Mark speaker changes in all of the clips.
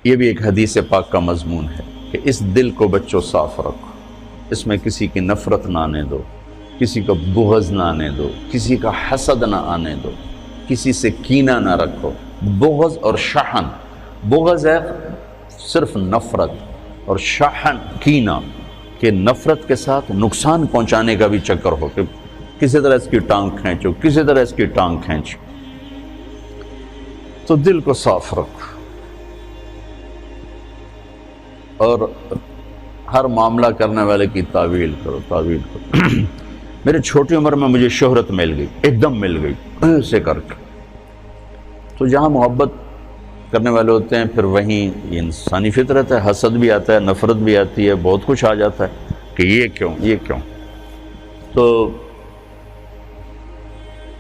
Speaker 1: یہ بھی ایک حدیث پاک کا مضمون ہے کہ اس دل کو بچوں صاف رکھو، اس میں کسی کی نفرت نہ آنے دو، کسی کا بغض نہ آنے دو، کسی کا حسد نہ آنے دو، کسی سے کینہ نہ رکھو۔ بغض اور شحن، بغض ہے صرف نفرت، اور شحن کینہ کہ نفرت کے ساتھ نقصان پہنچانے کا بھی چکر ہو کہ کسی طرح اس کی ٹانگ کھینچو، کسی طرح اس کی ٹانگ کھینچو۔ تو دل کو صاف رکھو اور ہر معاملہ کرنے والے کی تعویل کرو، تعویل کرو۔ میرے چھوٹی عمر میں مجھے شہرت مل گئی، ایک دم مل گئی ایسے کر کے۔ تو جہاں محبت کرنے والے ہوتے ہیں پھر وہیں یہ انسانی فطرت ہے، حسد بھی آتا ہے، نفرت بھی آتی ہے، بہت کچھ آ جاتا ہے کہ یہ کیوں، یہ کیوں۔ تو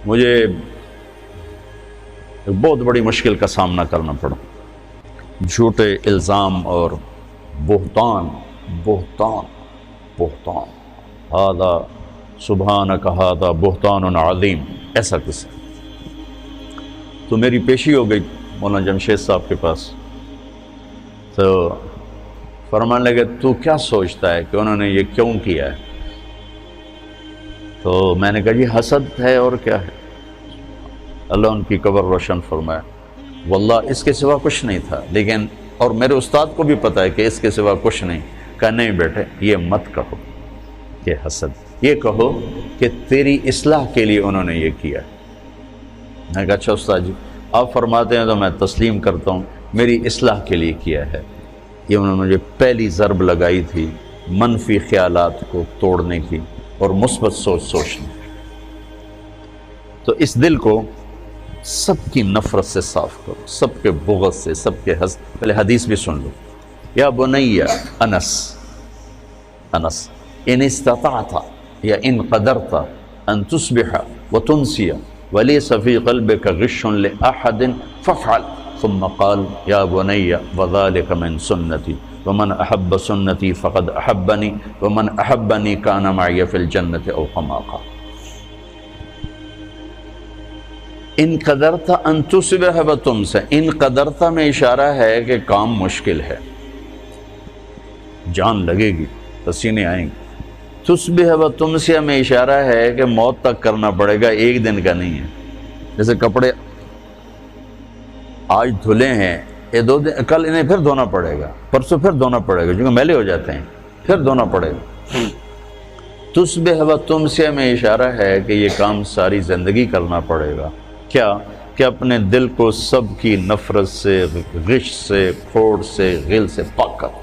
Speaker 1: مجھے ایک بہت بڑی مشکل کا سامنا کرنا پڑا، جھوٹے الزام اور بہتان ہذا سبحانک ہذا بہتان عظیم، ایسا قصہ۔ تو میری پیشی ہو گئی مولانا جمشید صاحب کے پاس، تو فرمانے لگے تو کیا سوچتا ہے کہ انہوں نے یہ کیوں کیا ہے؟ تو میں نے کہا جی حسد ہے اور کیا ہے۔ اللہ ان کی قبر روشن فرمائے، واللہ اس کے سوا کچھ نہیں تھا، لیکن اور میرے استاد کو بھی پتہ ہے کہ اس کے سوا کچھ نہیں۔ کہا نہیں بیٹے یہ مت کہو کہ حسد، یہ کہو کہ تیری اصلاح کے لیے انہوں نے یہ کیا۔ میں نے کہا اچھا استاد جی آپ فرماتے ہیں تو میں تسلیم کرتا ہوں، میری اصلاح کے لیے کیا ہے۔ یہ انہوں نے مجھے پہلی ضرب لگائی تھی منفی خیالات کو توڑنے کی اور مثبت سوچنے۔ تو اس دل کو سب کی نفرت سے صاف کرو، سب کے بغض سے، سب کے حسد۔ پہلے حدیث بھی سن لو، یا بنی انس ان استطعت یا ان قدرت ان تصبح وتنسی ولیس فی قلبک غش لأحد فافعل، ثم قال یا بنی وذلک من سنتی ومن احب سنتی فقد احبنی ومن احبنی کان معی فی الجنت او کما قال۔ ان قدرتا ان تصبح وتنسی، ان قدرتا میں اشارہ ہے کہ کام مشکل ہے، جان لگے گی، پسینے آئیں گے۔ تصبح وتنسی میں اشارہ ہے کہ موت تک کرنا پڑے گا، ایک دن کا نہیں ہے۔ جیسے کپڑے آج دھلے ہیں، یہ 2 دن، کل انہیں پھر دھونا پڑے گا، پرسوں پھر دھونا پڑے گا، کیونکہ میلے ہو جاتے ہیں، پھر دھونا پڑے گا۔ تصبح وتنسی میں اشارہ ہے کہ یہ کام ساری زندگی کرنا پڑے گا۔ کیا کہ اپنے دل کو سب کی نفرت سے، غش سے، کھوٹ سے، غل سے پاک کرو۔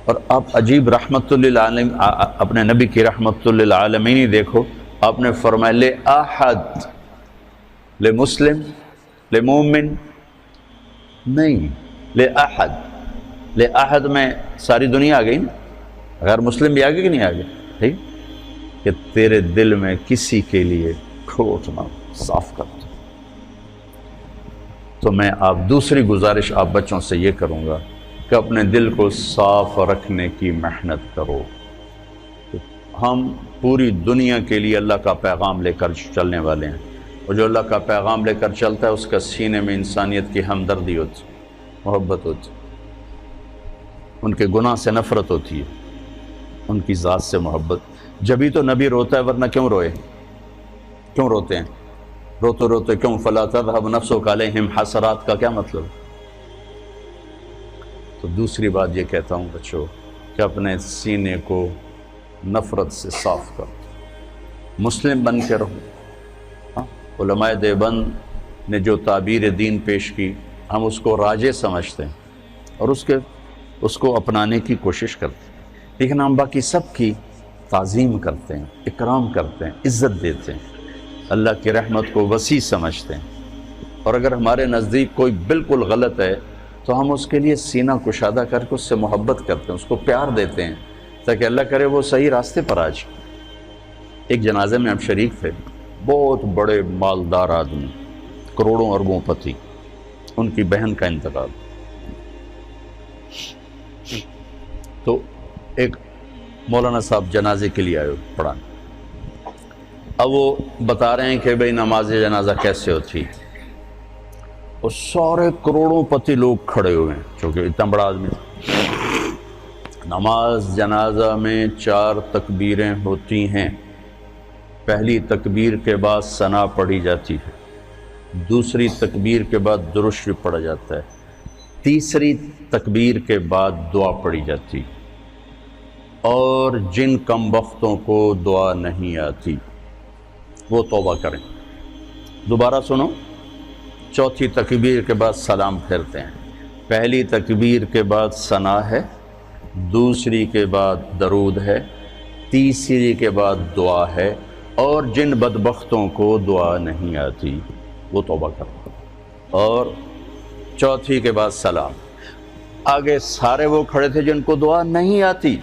Speaker 1: اور آپ عجیب رحمت للعالمین، اپنے نبی کی رحمت للعالمین ہی دیکھو، آپ نے فرمایا لے احد، لے مسلم، لے مومن نہیں، لے احد۔ لے احد میں ساری دنیا آ گئی نا، غیر مسلم بھی آگے کہ نہیں آگے، ٹھیک کہ تیرے دل میں کسی کے لیے کھوٹ نہ صاف کر دو۔ تو میں آپ دوسری گزارش آپ بچوں سے یہ کروں گا کہ اپنے دل کو صاف رکھنے کی محنت کرو۔ ہم پوری دنیا کے لیے اللہ کا پیغام لے کر چلنے والے ہیں، اور جو اللہ کا پیغام لے کر چلتا ہے اس کا سینے میں انسانیت کی ہمدردی ہوتی، محبت ہوتی، ان کے گناہ سے نفرت ہوتی ہے، ان کی ذات سے محبت۔ جبھی تو نبی روتا ہے، ورنہ کیوں روئے؟ کیوں روتے ہیں؟ روتے روتے کیوں؟ فلا تذهب نفسك علیہم حسرات کا کیا مطلب؟ تو دوسری بات یہ کہتا ہوں بچوں کہ اپنے سینے کو نفرت سے صاف کرو، مسلم بن کے رہو۔ علماء دیوبند نے جو تعبیر دین پیش کی ہم اس کو راجع سمجھتے ہیں اور اس کو اپنانے کی کوشش کرتے ہیں، لیکن ہم باقی سب کی تعظیم کرتے ہیں، اکرام کرتے ہیں، عزت دیتے ہیں، اللہ کی رحمت کو وسیع سمجھتے ہیں۔ اور اگر ہمارے نزدیک کوئی بالکل غلط ہے تو ہم اس کے لیے سینہ کشادہ کر کے اس سے محبت کرتے ہیں، اس کو پیار دیتے ہیں، تاکہ اللہ کرے وہ صحیح راستے پر آ جائے۔ ایک جنازے میں ہم شریک تھے، بہت بڑے مالدار آدمی، کروڑوں اربوں پتی، ان کی بہن کا انتقال۔ تو ایک مولانا صاحب جنازے کے لیے آئے پڑھانے، اب وہ بتا رہے ہیں کہ بھئی نماز جنازہ کیسے ہوتی ہے۔ اور سارے کروڑوں پتی لوگ کھڑے ہوئے ہیں چونکہ اتنا بڑا آدمی تھا۔ نماز جنازہ میں 4 تکبیریں ہوتی ہیں۔ پہلی تکبیر کے بعد ثنا پڑھی جاتی ہے، دوسری تکبیر کے بعد درود شریف پڑھا جاتا ہے، تیسری تکبیر کے بعد دعا پڑھی جاتی، اور جن کم بختوں کو دعا نہیں آتی وہ توبہ کریں۔ دوبارہ سنو، چوتھی تکبیر کے بعد سلام پھیرتے ہیں، پہلی تکبیر کے بعد ثنا ہے، دوسری کے بعد درود ہے، تیسری کے بعد دعا ہے، اور جن بدبختوں کو دعا نہیں آتی وہ توبہ کریں، اور چوتھی کے بعد سلام۔ آگے سارے وہ کھڑے تھے جن کو دعا نہیں آتی،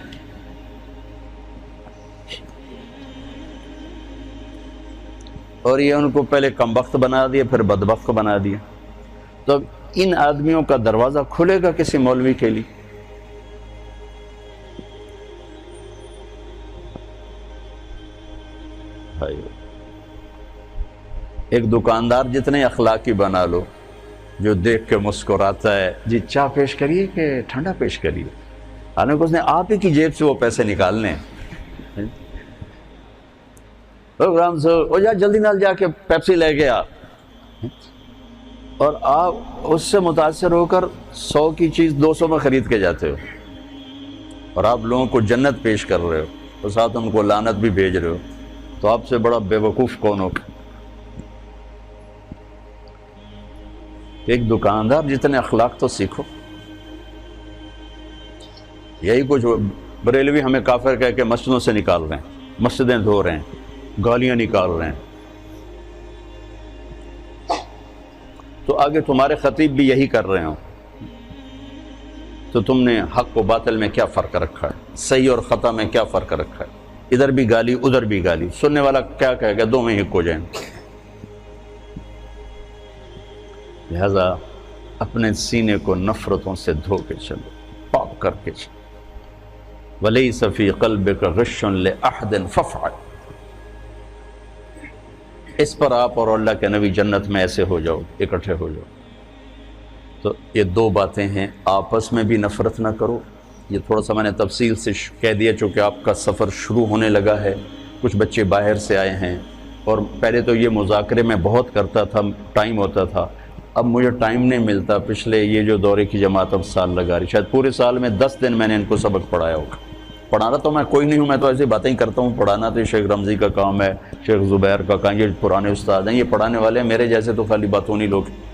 Speaker 1: اور یہ ان کو پہلے کم بخت بنا دیا پھر بدبخت بنا دیا۔ تو اب ان آدمیوں کا دروازہ کھلے گا کسی مولوی کے لیے؟ ایک دکاندار جتنے اخلاقی بنا لو، جو دیکھ کے مسکراتا ہے، جی چائے پیش کریے کہ ٹھنڈا پیش کریے، حالانکہ اس نے آپ ہی کی جیب سے وہ پیسے نکالنے ہیں۔ پروگرام سے وہ جلدی نال جا کے پیپسی لے کے آ، اور آپ اس سے متاثر ہو کر 100 کی چیز 200 میں خرید کے جاتے ہو، اور آپ لوگوں کو جنت پیش کر رہے ہو اور ساتھ ان کو لعنت بھی بھیج رہے ہو، تو آپ سے بڑا بے وقوف کون ہو؟ ایک دکاندار جتنے اخلاق تو سیکھو۔ یہی کچھ بریلوی ہمیں کافر کہہ کے مسجدوں سے نکال رہے ہیں، مسجدیں دھو رہے ہیں، گالیاں نکال رہے ہیں، تو آگے تمہارے خطیب بھی یہی کر رہے ہوں، تو تم نے حق و باطل میں کیا فرق رکھا ہے، صحیح اور خطا میں کیا فرق رکھا ہے؟ ادھر بھی گالی ادھر بھی گالی، سننے والا کیا کہے گا؟ دو میں ہک ہو جائیں۔ لہذا اپنے سینے کو نفرتوں سے دھو کے چلو، پاک کر کے چلو۔ وَلَيْسَ فِي قَلْبِكَ غِشٌّ لِأَحَدٍ فَافْعَلْ۔ اس پر آپ اور اللہ کے نبی جنت میں ایسے ہو جاؤ، اکٹھے ہو جاؤ۔ تو یہ 2 باتیں ہیں، آپس میں بھی نفرت نہ کرو۔ یہ تھوڑا سا میں نے تفصیل سے کہہ دیا چونکہ آپ کا سفر شروع ہونے لگا ہے، کچھ بچے باہر سے آئے ہیں، اور پہلے تو یہ مذاکرے میں بہت کرتا تھا، ٹائم ہوتا تھا، اب مجھے ٹائم نہیں ملتا۔ پچھلے یہ جو دورے کی جماعت اب سال لگا رہی، شاید پورے سال میں 10 دن میں نے ان کو سبق پڑھایا ہوگا۔ پڑھانا تو میں کوئی نہیں ہوں، میں تو ایسی باتیں ہی کرتا ہوں، پڑھانا تو شیخ رمضی کا کام ہے، شیخ زبیر کا کام، یہ پرانے استاد ہیں، یہ پڑھانے والے ہیں، میرے جیسے تو خالی باتونی لوگ ہیں۔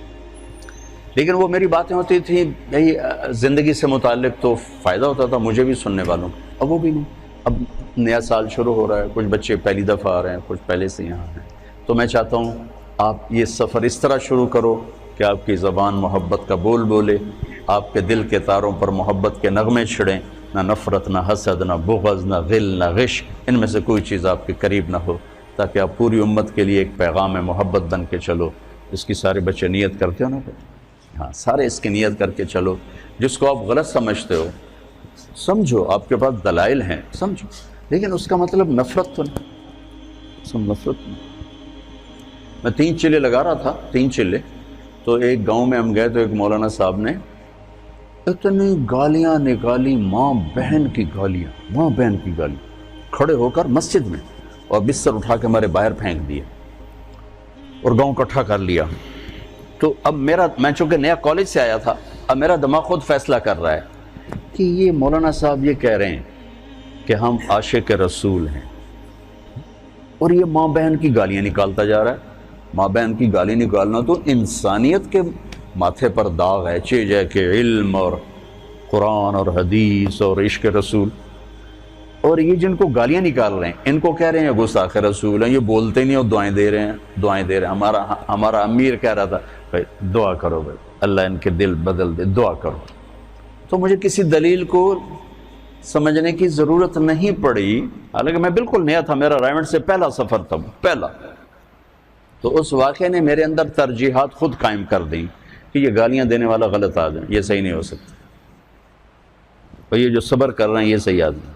Speaker 1: لیکن وہ میری باتیں ہوتی تھیں یہی زندگی سے متعلق، تو فائدہ ہوتا تھا مجھے بھی سننے والوں، اب وہ بھی نہیں۔ اب نیا سال شروع ہو رہا ہے، کچھ بچے پہلی دفعہ آ رہے ہیں، کچھ پہلے سے یہاں ہیں، تو میں چاہتا ہوں آپ یہ سفر اس طرح شروع کرو کہ آپ کی زبان محبت کا بول بولے، آپ کے دل کے تاروں پر محبت کے نغمے چھڑیں، نہ نفرت، نہ حسد، نہ بغض، نہ غل، نہ غش، ان میں سے کوئی چیز آپ کے قریب نہ ہو، تاکہ آپ پوری امت کے لیے ایک پیغام محبت بن کے چلو۔ اس کی سارے بچے نیت کرتے ہو نا؟ ہاں، سارے اس کی نیت کر کے چلو۔ جس کو آپ غلط سمجھتے ہو سمجھو، آپ کے پاس دلائل ہیں، سمجھو، لیکن اس کا مطلب نفرت تو نہیں، سب نفرت نہیں۔ میں 3 چلے لگا رہا تھا، 3 چلے، تو ایک گاؤں میں ہم گئے تو ایک مولانا صاحب نے اتنی گالیاں نکالی، ماں بہن کی گالیاں، ماں بہن کی گالیاں، کھڑے ہو کر مسجد میں، اور بستر اٹھا کے ہمارے باہر پھینک دیے اور گاؤں اکٹھا کر لیا۔ تو اب میں چونکہ نیا کالج سے آیا تھا، اب میرا دماغ خود فیصلہ کر رہا ہے کہ یہ مولانا صاحب یہ کہہ رہے ہیں کہ ہم عاشق رسول ہیں، اور یہ ماں بہن کی گالیاں نکالتا جا رہا ہے۔ ماں بہن کی گالی نکالنا تو انسانیت کے ماتھے پر داغ ہے، چیز ہے کہ علم اور قرآن اور حدیث اور عشق رسول، اور یہ جن کو گالیاں نکال رہے ہیں ان کو کہہ رہے ہیں گستاخ رسول ہیں، یہ بولتے نہیں اور دعائیں دے رہے ہیں، دعائیں دے رہے ہیں۔ ہمارا امیر کہہ رہا تھا بھائی دعا کرو، بھائی اللہ ان کے دل بدل دے، دعا کرو۔ تو مجھے کسی دلیل کو سمجھنے کی ضرورت نہیں پڑی، حالانکہ میں بالکل نیا تھا، میرا رائمنڈ سے پہلا سفر تھا، پہلا۔ تو اس واقعے نے میرے اندر ترجیحات خود قائم کر دیں کہ یہ گالیاں دینے والا غلط آدمی، یہ صحیح نہیں ہو سکتا، اور یہ جو صبر کر رہے ہیں یہ صحیح آدمی۔